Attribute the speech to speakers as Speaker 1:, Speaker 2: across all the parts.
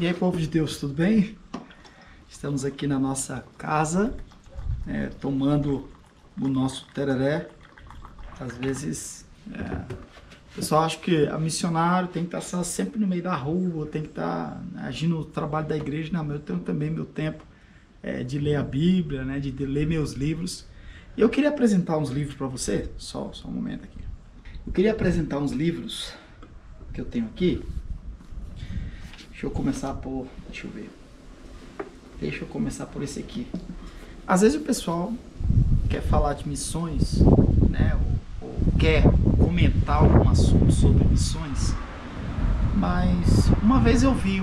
Speaker 1: E aí, povo de Deus, tudo bem? Estamos aqui na nossa casa, tomando o nosso tereré. Às vezes, o pessoal acha que a missionário tem que estar sempre no meio da rua, tem que estar agindo no trabalho da igreja. Não, eu tenho também meu tempo de ler a Bíblia, né, de ler meus livros. E eu queria apresentar uns livros para você, só um momento aqui. Eu queria apresentar uns livros que eu tenho aqui. Deixa eu começar por... Deixa eu começar por esse aqui. Às vezes o pessoal quer falar de missões, né? Ou quer comentar algum assunto sobre missões. Mas uma vez eu vi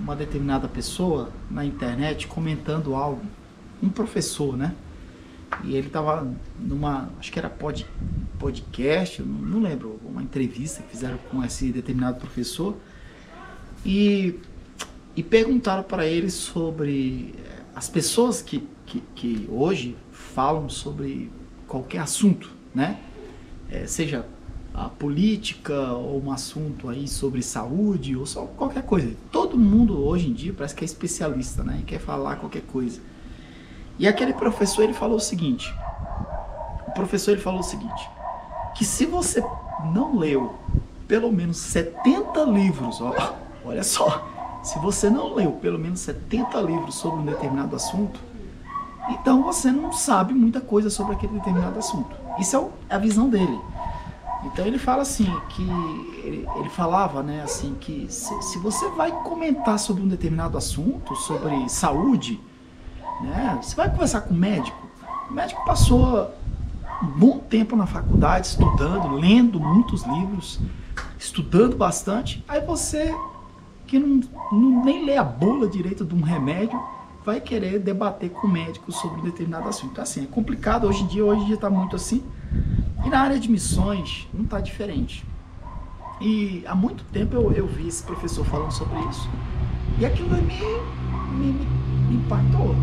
Speaker 1: uma determinada pessoa na internet comentando algo. Um professor, né? E ele estava numa... Acho que era podcast, eu não lembro. Uma entrevista que fizeram com esse determinado professor. E perguntaram para ele sobre as pessoas que hoje falam sobre qualquer assunto, né? Seja a política ou um assunto aí sobre saúde ou só qualquer coisa. Todo mundo hoje em dia parece que é especialista, né? E quer falar qualquer coisa. E aquele professor, ele falou o seguinte. Que se você não leu pelo menos 70 livros, olha só, se você não leu pelo menos 70 livros sobre um determinado assunto, então você não sabe muita coisa sobre aquele determinado assunto. Isso é a visão dele. Então ele fala assim, que ele falava, né, assim, que se você vai comentar sobre um determinado assunto, sobre saúde, né, você vai conversar com o médico passou um bom tempo na faculdade estudando, lendo muitos livros, estudando bastante, aí você que nem lê a bula direito de um remédio, vai querer debater com o médico sobre um determinado assunto. Então, assim, é complicado hoje em dia está muito assim. E na área de missões não está diferente. E há muito tempo eu vi esse professor falando sobre isso. E aquilo me impactou.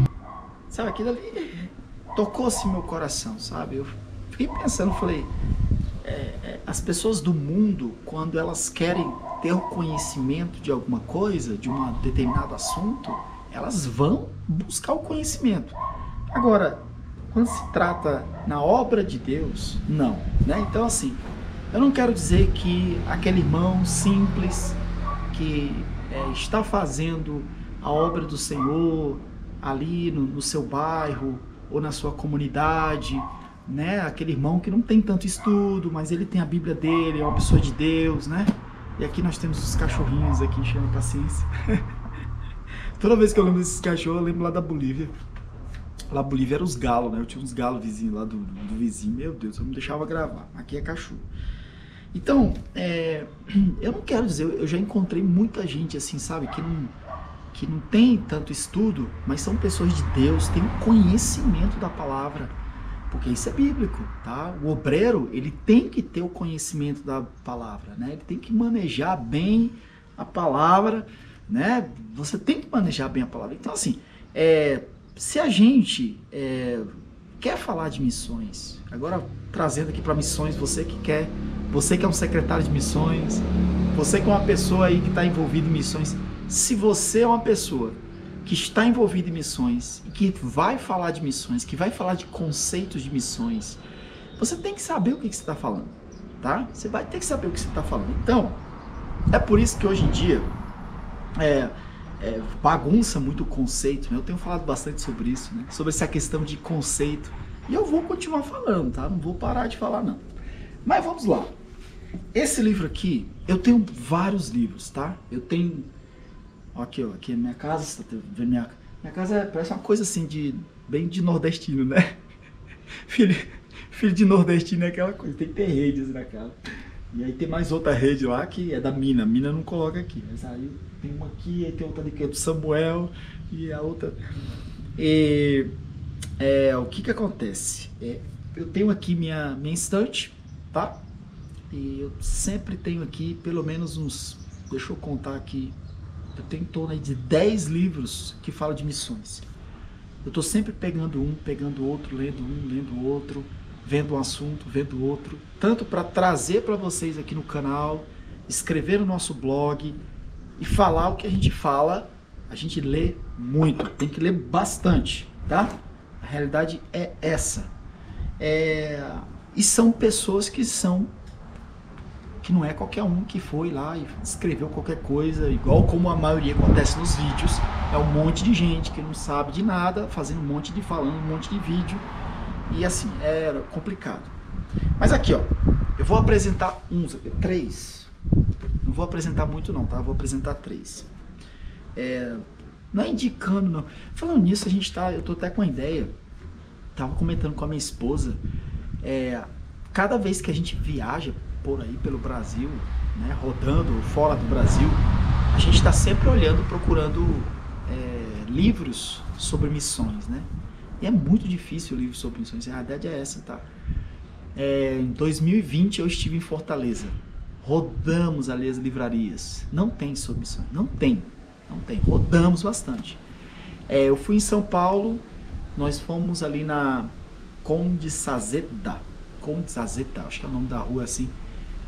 Speaker 1: Sabe, aquilo ali tocou-se meu coração, sabe? Eu fiquei pensando, falei, as pessoas do mundo, quando elas querem ter o conhecimento de alguma coisa, de um determinado assunto, elas vão buscar o conhecimento. Agora, quando se trata na obra de Deus, não, né? Então, assim, eu não quero dizer que aquele irmão simples que está fazendo a obra do Senhor ali no seu bairro ou na sua comunidade, né? Aquele irmão que não tem tanto estudo, mas ele tem a Bíblia dele, é uma pessoa de Deus, né? E aqui nós temos os cachorrinhos aqui enchendo a paciência. Toda vez que eu lembro desses cachorros, eu lembro lá da Bolívia. Lá na Bolívia eram os galos, né? Eu tinha uns galos vizinhos lá do vizinho. Meu Deus, eu não deixava gravar. Aqui é cachorro. Então, eu não quero dizer, eu já encontrei muita gente assim, sabe? Que não tem tanto estudo, mas são pessoas de Deus, têm um conhecimento da palavra. Porque isso é bíblico, tá? O obreiro, ele tem que ter o conhecimento da palavra, né? Ele tem que manejar bem a palavra, né? Você tem que manejar bem a palavra. Então, assim, se a gente quer falar de missões, agora trazendo aqui para missões, você que é um secretário de missões, você que é uma pessoa aí que está envolvida em missões, se você é uma pessoa que está envolvido em missões, que vai falar de missões, que vai falar de conceitos de missões, você tem que saber o que você está falando, tá? Você vai ter que saber o que você está falando. Então, é por isso que hoje em dia bagunça muito o conceito, né? Eu tenho falado bastante sobre isso, né? Sobre essa questão de conceito, e eu vou continuar falando, tá? Não vou parar de falar, não. Mas vamos lá. Esse livro aqui, eu tenho vários livros, tá? Eu tenho... Aqui, ó, aqui é minha casa, você tá vendo minha casa parece uma coisa assim, bem de nordestino, né? Filho de nordestino é aquela coisa, tem que ter redes na casa. E aí tem mais outra rede lá que é da Mina não coloca aqui. Mas aí tem uma aqui, aí tem outra ali que é do Samuel, e a outra... o que acontece? Eu tenho aqui minha estante, tá? E eu sempre tenho aqui pelo menos uns... Deixa eu contar aqui. Eu tenho em torno aí de 10 livros que falam de missões. Eu estou sempre pegando outro, lendo outro, vendo um assunto, vendo outro. Tanto para trazer para vocês aqui no canal, escrever no nosso blog, e falar o que a gente fala, a gente lê muito, tem que ler bastante, tá? A realidade é essa. E são pessoas que não é qualquer um que foi lá e escreveu qualquer coisa, igual como a maioria acontece nos vídeos. É um monte de gente que não sabe de nada, fazendo falando um monte de vídeo, e assim, é complicado. Mas aqui, ó, eu vou apresentar três. Não vou apresentar muito não, tá? Vou apresentar três. Não é indicando, não. Falando nisso, eu tô até com uma ideia. Tava comentando com a minha esposa. Cada vez que a gente viaja por aí pelo Brasil, né, rodando fora do Brasil, a gente está sempre olhando, procurando livros sobre missões, né? E é muito difícil o livro sobre missões. A verdade é essa, tá? Em 2020 eu estive em Fortaleza. Rodamos ali as livrarias. Não tem sobre missões. Não tem. Rodamos bastante. Eu fui em São Paulo. Nós fomos ali na Conde Sazeda, acho que é o nome da rua assim.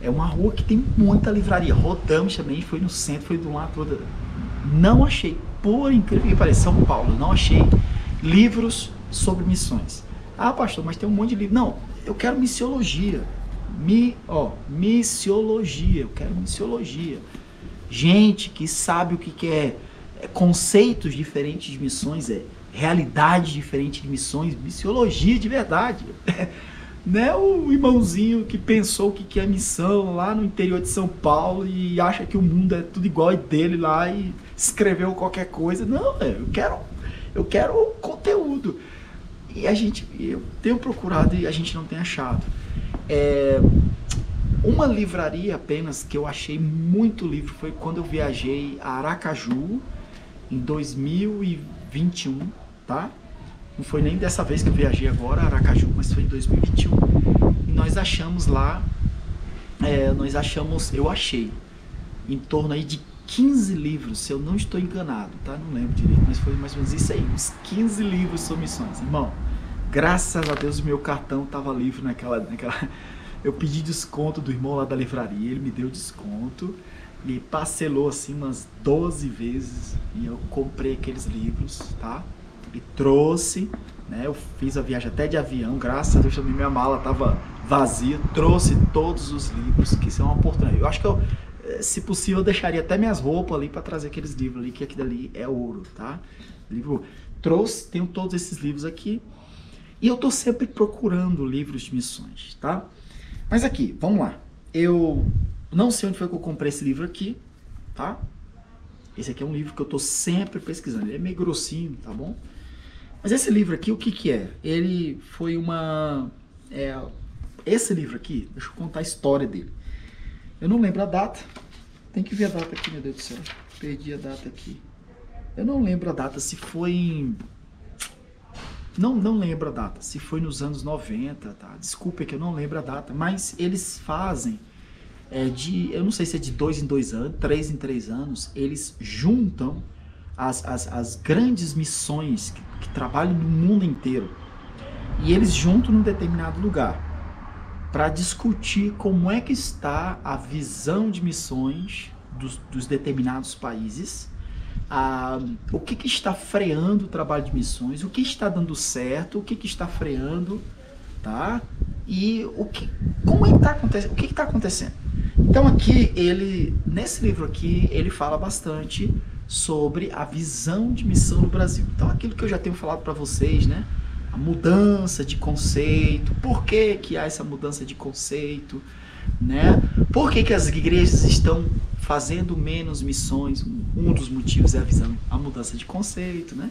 Speaker 1: É uma rua que tem muita livraria. Rodamos também, foi no centro, foi do lado todo. Não achei, por incrível que pareça, São Paulo, não achei livros sobre missões. Ah, pastor, mas tem um monte de livro. Não, eu quero missiologia. Missiologia, eu quero missiologia. Gente que sabe o que é conceitos diferentes de missões, realidade diferente de missões, missiologia de verdade. Não é o irmãozinho que pensou o que é missão lá no interior de São Paulo e acha que o mundo é tudo igual dele lá e escreveu qualquer coisa. Não, eu quero conteúdo. E eu tenho procurado e a gente não tem achado. Uma livraria apenas que eu achei muito livro foi quando eu viajei a Aracaju em 2021, tá? Não foi nem dessa vez que eu viajei agora a Aracaju, mas foi em 2021. E nós achamos lá, eu achei em torno aí de 15 livros, se eu não estou enganado, tá? Não lembro direito, mas foi mais ou menos isso aí, uns 15 livros sobre missões. Irmão, graças a Deus o meu cartão estava livre naquela... Eu pedi desconto do irmão lá da livraria, ele me deu desconto e parcelou assim umas 12 vezes e eu comprei aqueles livros, tá? E trouxe, né? Eu fiz a viagem até de avião, graças a Deus também minha mala estava vazia, trouxe todos os livros, que são uma oportunidade. Eu acho que se possível, eu deixaria até minhas roupas ali para trazer aqueles livros ali, que aquilo ali é ouro, tá? Trouxe, tenho todos esses livros aqui e eu tô sempre procurando livros de missões, tá? Mas aqui, vamos lá. Eu não sei onde foi que eu comprei esse livro aqui, tá? Esse aqui é um livro que eu tô sempre pesquisando. Ele é meio grossinho, tá bom? Mas esse livro aqui, o que que é? Ele foi esse livro aqui, deixa eu contar a história dele. Eu não lembro a data. Tem que ver a data aqui, meu Deus do céu. Perdi a data aqui. Eu não lembro a data, se foi em... Não lembro a data, se foi nos anos 90, tá? Desculpa que eu não lembro a data, mas eles fazem eu não sei se é de 2 em 2 anos, 3 em 3 anos, eles juntam as grandes missões que trabalham no mundo inteiro e eles juntam num determinado lugar para discutir como é que está a visão de missões dos determinados países, o que está freando o trabalho de missões, o que está dando certo, o que está freando, tá? E como é que está acontecendo, o que está acontecendo. Então aqui, nesse livro aqui, ele fala bastante sobre a visão de missão no Brasil. Então aquilo que eu já tenho falado para vocês, né? A mudança de conceito, por que há essa mudança de conceito, né? Por que as igrejas estão fazendo menos missões? Um dos motivos é a mudança de conceito, né?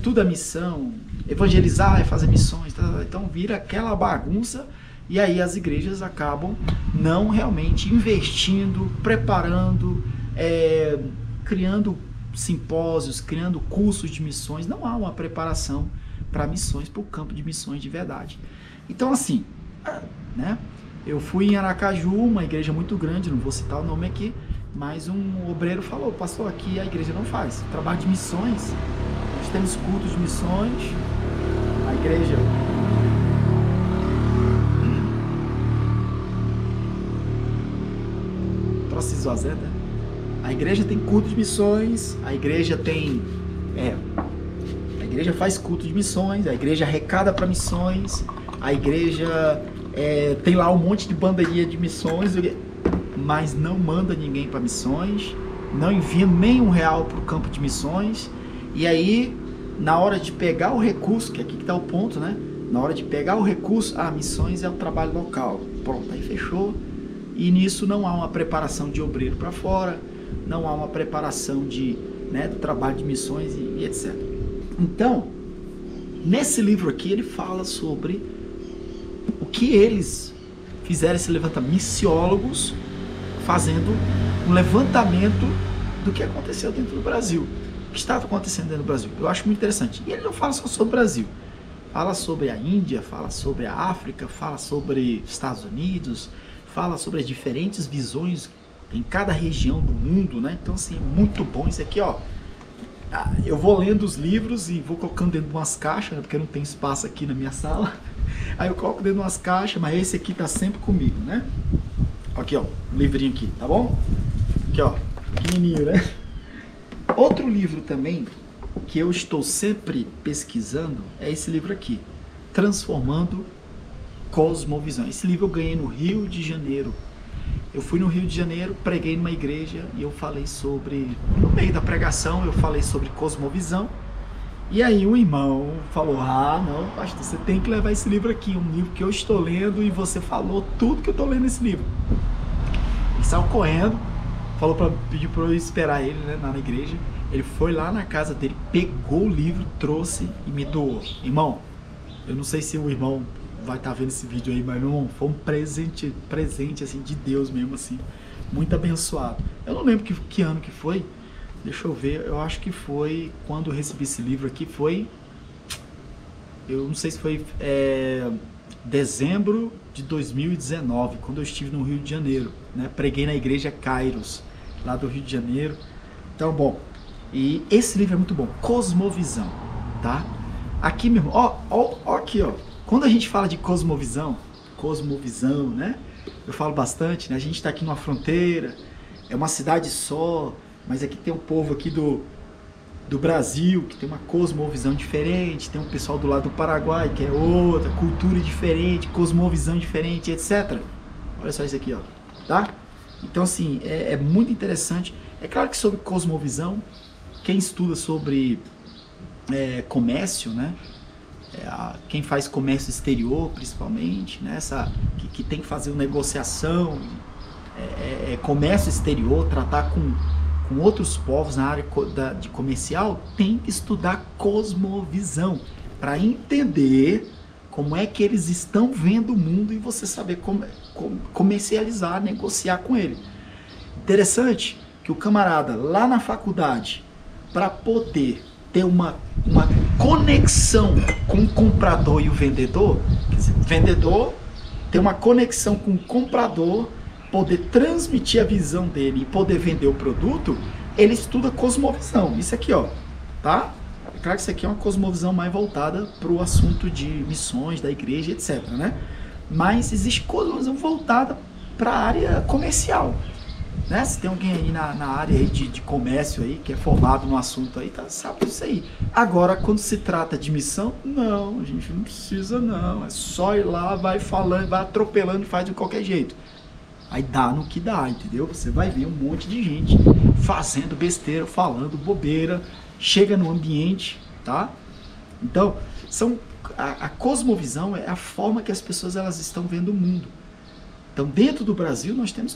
Speaker 1: Tudo é missão, evangelizar é fazer missões, então vira aquela bagunça e aí as igrejas acabam não realmente investindo, preparando, criando simpósios, criando cursos de missões. Não há uma preparação para missões, para o campo de missões de verdade. Então assim, né? Eu fui em Aracaju, uma igreja muito grande, não vou citar o nome aqui, mas um obreiro falou: pastor, aqui a igreja não faz trabalho de missões, nós temos cultos de missões, a igreja... Troço né? A igreja tem culto de missões, a igreja faz culto de missões, a igreja arrecada para missões, a igreja tem lá um monte de banderia de missões, mas não manda ninguém para missões, não envia nem R$1 para o campo de missões. E aí, na hora de pegar o recurso, que aqui que está o ponto, né? Na hora de pegar o recurso, missões é o trabalho local. Pronto, aí fechou. E nisso não há uma preparação de obreiro para fora, não há uma preparação do trabalho de missões e etc. Então, nesse livro aqui, ele fala sobre o que eles fizeram esse levantamento, missiólogos fazendo um levantamento do que aconteceu dentro do Brasil, o que estava acontecendo dentro do Brasil. Eu acho muito interessante. E ele não fala só sobre o Brasil, fala sobre a Índia, fala sobre a África, fala sobre os Estados Unidos, fala sobre as diferentes visões em cada região do mundo, né? Então, assim, é muito bom isso aqui, ó. Eu vou lendo os livros e vou colocando dentro de umas caixas, né? Porque não tem espaço aqui na minha sala. Aí eu coloco dentro de umas caixas, mas esse aqui tá sempre comigo, né? Aqui, ó, um livrinho aqui, tá bom? Aqui, ó, pequenininho, né? Outro livro também que eu estou sempre pesquisando é esse livro aqui, Transformando Cosmovisão. Esse livro eu ganhei no Rio de Janeiro. Eu fui no Rio de Janeiro, preguei numa igreja e eu falei sobre, no meio da pregação, eu falei sobre cosmovisão. E aí um irmão falou, não, pastor, você tem que levar esse livro aqui, um livro que eu estou lendo e você falou tudo que eu estou lendo nesse livro. Ele saiu correndo, pediu para eu esperar ele, né, na igreja. Ele foi lá na casa dele, pegou o livro, trouxe e me doou. Irmão, eu não sei se o irmão vai estar vendo esse vídeo aí, mas meu irmão, foi um presente assim, de Deus mesmo, assim, muito abençoado. Eu não lembro que ano que foi, deixa eu ver, eu acho que foi quando eu recebi esse livro aqui, eu não sei se foi dezembro de 2019, quando eu estive no Rio de Janeiro, né? Preguei na igreja Kairos, lá do Rio de Janeiro. Então, bom, e esse livro é muito bom, Cosmovisão, tá? Aqui, meu irmão, ó aqui, ó. Quando a gente fala de cosmovisão, né? Eu falo bastante, né? A gente está aqui numa fronteira, é uma cidade só, mas aqui tem um povo aqui do Brasil, que tem uma cosmovisão diferente, tem um pessoal do lado do Paraguai, que é outra, cultura diferente, cosmovisão diferente, etc. Olha só isso aqui, ó, tá? Então, assim, é muito interessante. É claro que sobre cosmovisão, quem estuda sobre comércio, né? Quem faz comércio exterior, principalmente, né? Que tem que fazer uma negociação, comércio exterior, tratar com outros povos na área de comercial, tem que estudar cosmovisão para entender como é que eles estão vendo o mundo e você saber comercializar, negociar com ele. Interessante que o camarada lá na faculdade, para poder ter uma conexão com o comprador e o vendedor, quer dizer, o vendedor ter uma conexão com o comprador, poder transmitir a visão dele e poder vender o produto, ele estuda cosmovisão. Isso aqui, ó, tá? É claro que isso aqui é uma cosmovisão mais voltada para o assunto de missões da igreja, etc, né? Mas existe cosmovisão voltada para a área comercial, né? Se tem alguém aí na área aí de comércio aí, que é formado no assunto aí, sabe disso aí. Agora, quando se trata de missão, não, a gente não precisa não, é só ir lá, vai falando, vai atropelando e faz de qualquer jeito. Aí dá no que dá, entendeu? Você vai ver um monte de gente fazendo besteira, falando bobeira, chega no ambiente, tá? Então, a cosmovisão é a forma que as pessoas elas estão vendo o mundo. Então, dentro do Brasil, nós temos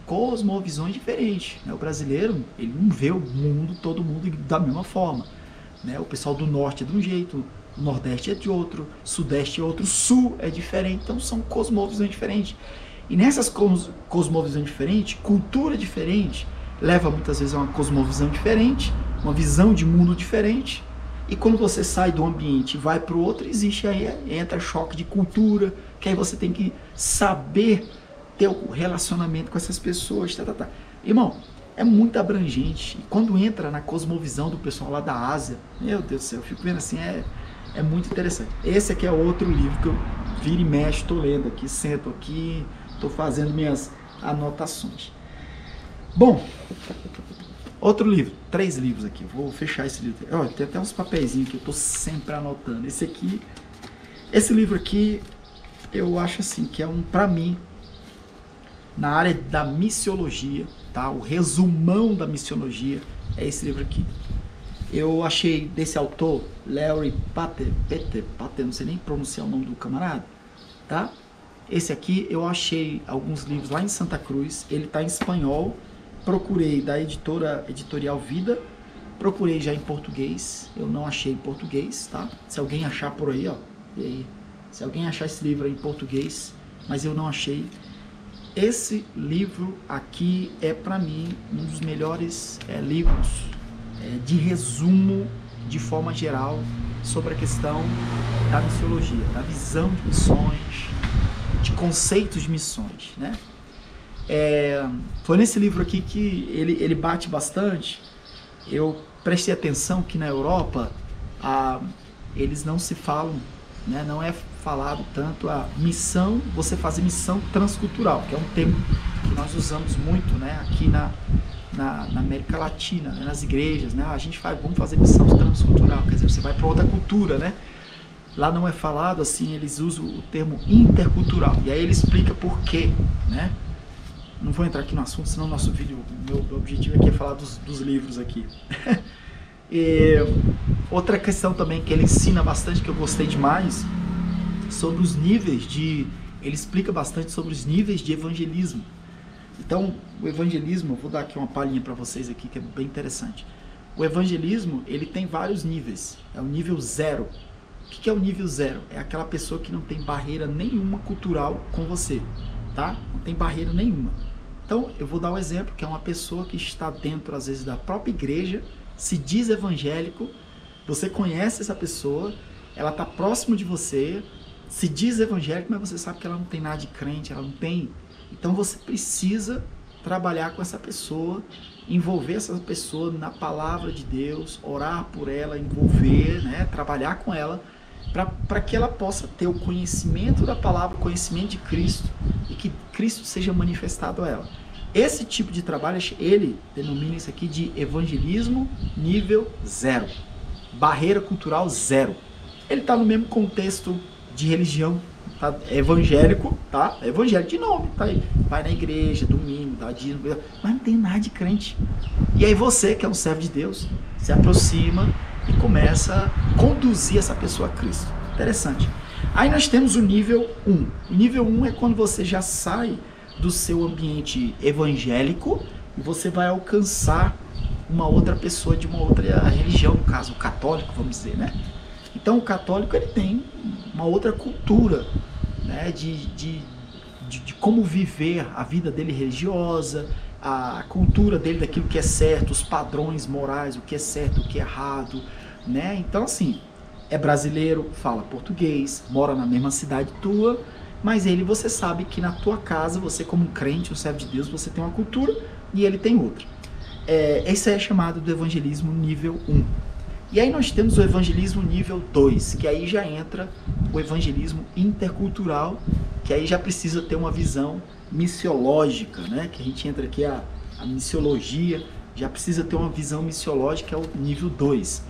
Speaker 1: cosmovisões diferentes, né? O brasileiro, ele não vê o mundo, todo mundo da mesma forma, né? O pessoal do norte é de um jeito, o nordeste é de outro, o sudeste é outro, o sul é diferente, então são cosmovisões diferentes. E nessas cosmovisões diferentes, cultura diferente, leva muitas vezes a uma cosmovisão diferente, uma visão de mundo diferente. E quando você sai do ambiente e vai para o outro, existe aí, entra choque de cultura, que aí você tem que saber ter o relacionamento com essas pessoas. Irmão, é muito abrangente. E quando entra na cosmovisão do pessoal lá da Ásia, meu Deus do céu, eu fico vendo assim, é muito interessante. Esse aqui é outro livro que eu viro e mexo, estou lendo aqui, sento aqui, estou fazendo minhas anotações. Bom, outro livro, 3 livros aqui, vou fechar esse livro. Ó, tem até uns papeizinhos que eu tô sempre anotando. Esse livro aqui, eu acho assim, que é pra mim, na área da missiologia, tá? O resumão da missiologia é esse livro aqui. Eu achei desse autor, Larry Pater, não sei nem pronunciar o nome do camarada, tá? Esse aqui eu achei alguns livros lá em Santa Cruz, ele tá em espanhol, procurei da editorial Vida, procurei já em português, eu não achei em português, tá? Se alguém achar por aí, ó, e aí? Se alguém achar esse livro aí em português, mas eu não achei. Esse livro aqui é para mim um dos melhores livros de resumo de forma geral sobre a questão da missiologia, da visão de missões, de conceitos de missões, né? Foi nesse livro aqui que ele bate bastante. Eu prestei atenção que na Europa eles não se falam, né? Não é falado tanto a missão, você fazer missão transcultural, que é um termo que nós usamos muito, né? Aqui na América Latina, né? Nas igrejas, né? Vamos fazer missão transcultural, quer dizer, você vai para outra cultura, né? Lá não é falado assim, eles usam o termo intercultural, e aí ele explica por quê, né? Não vou entrar aqui no assunto, senão nosso vídeo, meu objetivo aqui é falar dos livros aqui. E outra questão também que ele ensina bastante, que eu gostei demais, sobre os níveis ele explica bastante sobre os níveis de evangelismo. Então, o evangelismo, eu vou dar aqui uma palhinha para vocês aqui, que é bem interessante. O evangelismo, ele tem vários níveis. É o nível 0. O que é o nível 0? É aquela pessoa que não tem barreira nenhuma cultural com você, tá? Não tem barreira nenhuma. Então, eu vou dar um exemplo, que é uma pessoa que está dentro, às vezes, da própria igreja, se diz evangélico, você conhece essa pessoa, ela está próximo de você, se diz evangélico, mas você sabe que ela não tem nada de crente, ela não tem. Então você precisa trabalhar com essa pessoa, envolver essa pessoa na palavra de Deus, orar por ela, envolver, né, trabalhar com ela, para que ela possa ter o conhecimento da palavra, o conhecimento de Cristo, e que Cristo seja manifestado a ela. Esse tipo de trabalho, ele denomina isso aqui de evangelismo nível 0. Barreira cultural 0. Ele está no mesmo contexto de religião, tá? É evangélico, tá? É evangélico de nome, tá aí. Vai na igreja, domingo, tá? Mas não tem nada de crente. E aí você, que é um servo de Deus, se aproxima e começa a conduzir essa pessoa a Cristo. Interessante. Aí nós temos o nível 1. O nível 1 é quando você já sai do seu ambiente evangélico e você vai alcançar uma outra pessoa de uma outra religião, no caso o católico, vamos dizer, né? Então o católico, ele tem uma outra cultura, né, de como viver a vida dele religiosa, a cultura dele daquilo que é certo, os padrões morais, o que é certo, o que é errado, né? Então assim, é brasileiro, fala português, mora na mesma cidade tua, mas você sabe que na tua casa, você como um crente, um servo de Deus, você tem uma cultura e ele tem outra. Esse é chamado do evangelismo nível 1. E aí nós temos o evangelismo nível 2, que aí já entra o evangelismo intercultural, que aí já precisa ter uma visão missiológica, né? Que a gente entra aqui, a missiologia, já precisa ter uma visão missiológica, é o nível 2.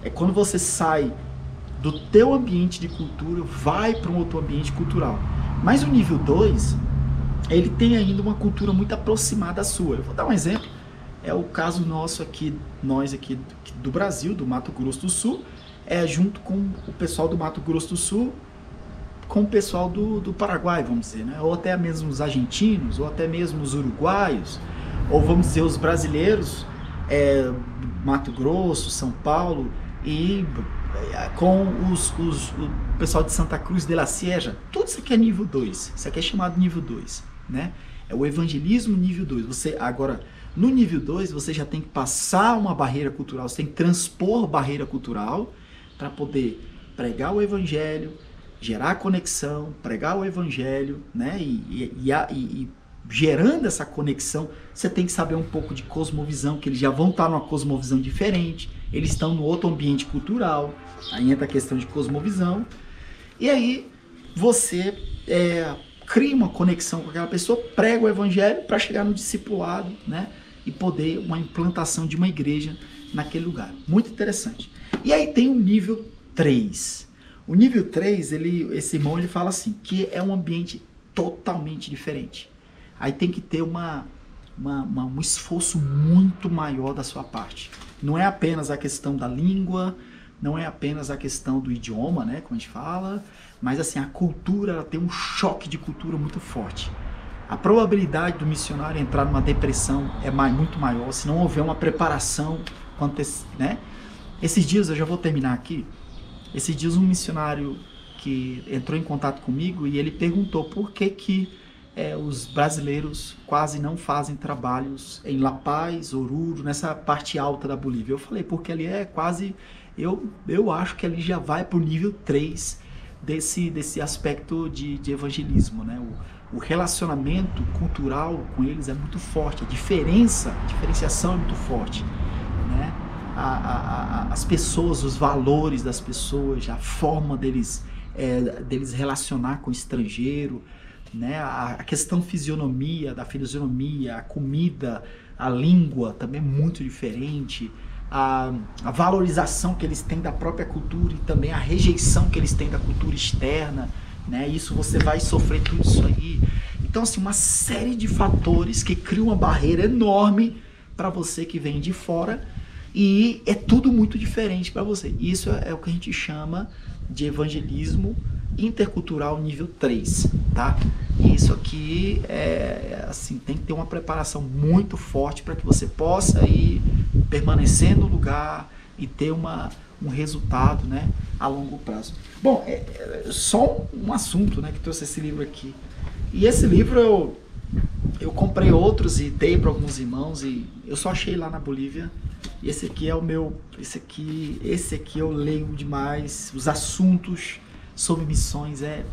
Speaker 1: É quando você sai do teu ambiente de cultura, vai para um outro ambiente cultural. Mas o nível 2, ele tem ainda uma cultura muito aproximada à sua. Eu vou dar um exemplo. É o caso nosso aqui, nós aqui do Brasil, do Mato Grosso do Sul, junto com o pessoal do Mato Grosso do Sul, com o pessoal do Paraguai, vamos dizer, né? Ou até mesmo os argentinos, ou até mesmo os uruguaios, ou vamos dizer os brasileiros, Mato Grosso, São Paulo, e com o pessoal de Santa Cruz de la Sierra. Tudo isso aqui é nível 2, isso aqui é chamado nível 2, né? É o evangelismo nível 2. Agora, no nível 2, você já tem que passar uma barreira cultural, você tem que transpor barreira cultural para poder pregar o evangelho, gerar conexão, pregar o evangelho, né? E gerando essa conexão, você tem que saber um pouco de cosmovisão, que eles já vão estar numa cosmovisão diferente, eles estão no outro ambiente cultural, aí entra a questão de cosmovisão, e aí você cria uma conexão com aquela pessoa, prega o evangelho para chegar no discipulado, né? e poder uma implantação de uma igreja naquele lugar. Muito interessante. E aí tem o nível 3. O nível 3, esse irmão ele fala assim, que é um ambiente totalmente diferente. Aí tem que ter um esforço muito maior da sua parte. Não é apenas a questão da língua, não é apenas a questão do idioma, né, como a gente fala, mas assim, a cultura, ela tem um choque de cultura muito forte. A probabilidade do missionário entrar numa depressão é muito maior, se não houver uma preparação, né? Esses dias, eu já vou terminar aqui, esses dias um missionário que entrou em contato comigo e ele perguntou por que os brasileiros quase não fazem trabalhos em La Paz, Oruro, nessa parte alta da Bolívia. Eu falei, porque ali é quase, eu acho que ali já vai para o nível 3 desse aspecto de evangelismo, né? O relacionamento cultural com eles é muito forte, a diferenciação é muito forte, né? As pessoas, os valores das pessoas, a forma deles relacionar com o estrangeiro, né? A questão da fisionomia, a comida, a língua também é muito diferente, a valorização que eles têm da própria cultura e também a rejeição que eles têm da cultura externa, né? Isso você vai sofrer tudo isso aí. Então, assim, uma série de fatores que criam uma barreira enorme para você que vem de fora e é tudo muito diferente para você. Isso é o que a gente chama de evangelismo intercultural nível 3, tá? E isso aqui assim, tem que ter uma preparação muito forte para que você possa ir permanecer no lugar e ter um resultado, né, a longo prazo. Bom, só um assunto, né, que trouxe esse livro aqui. E esse livro eu comprei outros e dei para alguns irmãos e eu só achei lá na Bolívia. E esse aqui é o meu, esse aqui eu leio demais, os assuntos sobre missões, é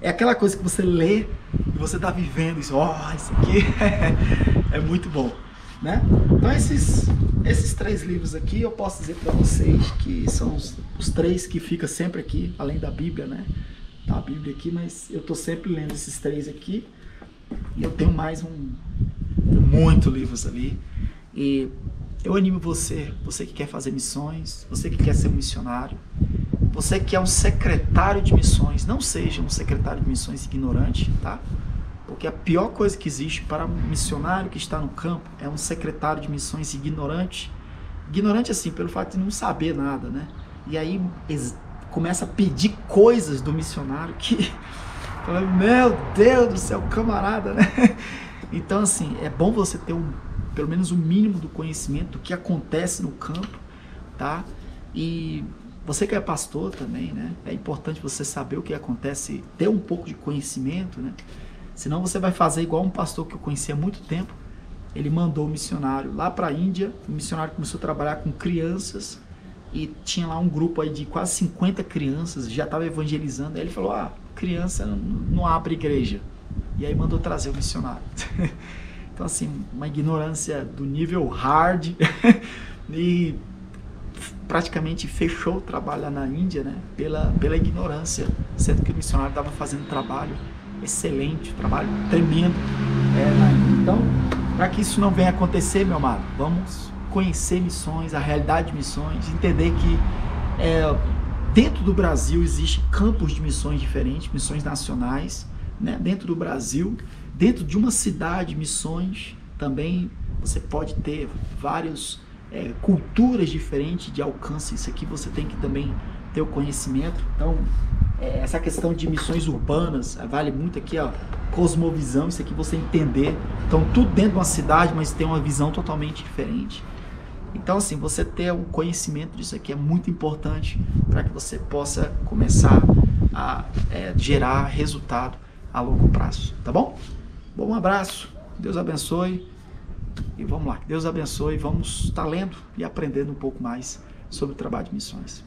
Speaker 1: aquela coisa que você lê e você está vivendo isso, isso aqui é muito bom, né? Então esses 3 livros aqui eu posso dizer para vocês que são os 3 que ficam sempre aqui, além da Bíblia, né? Tá a Bíblia aqui, mas eu estou sempre lendo esses 3 aqui e eu tenho mais muitos livros ali e eu animo você que quer fazer missões, você que quer ser um missionário, você que é um secretário de missões, não seja um secretário de missões ignorante, tá? Porque a pior coisa que existe para um missionário que está no campo é um secretário de missões ignorante. Ignorante assim, pelo fato de não saber nada, né? E aí começa a pedir coisas do missionário que... Meu Deus do céu, camarada, né? Então assim, é bom você ter pelo menos o mínimo do conhecimento do que acontece no campo, tá? E você que é pastor também, né? É importante você saber o que acontece, ter um pouco de conhecimento, né? Senão você vai fazer igual um pastor que eu conheci há muito tempo. Ele mandou um missionário lá para a Índia, o missionário começou a trabalhar com crianças e tinha lá um grupo aí de quase 50 crianças, já estava evangelizando. Aí ele falou, criança não abre igreja. E aí mandou trazer o missionário. Então assim, uma ignorância do nível hard e praticamente fechou o trabalho lá na Índia, né? Pela ignorância, sendo que o missionário estava fazendo um trabalho excelente, um trabalho tremendo. Então, para que isso não venha acontecer, meu amado, vamos conhecer missões, a realidade de missões, entender que dentro do Brasil existe campos de missões diferentes, missões nacionais, né? Dentro do Brasil, dentro de uma cidade, missões também, você pode ter vários culturas diferentes de alcance. Isso aqui você tem que também ter o conhecimento. Então, essa questão de missões urbanas vale muito aqui, cosmovisão, isso aqui você entender. Então, tudo dentro de uma cidade, mas tem uma visão totalmente diferente. Então, assim, você ter um conhecimento disso aqui é muito importante para que você possa começar a gerar resultado a longo prazo, tá bom? Bom, um abraço, Deus abençoe e vamos lá, Deus abençoe, vamos estar lendo e aprendendo um pouco mais sobre o trabalho de missões.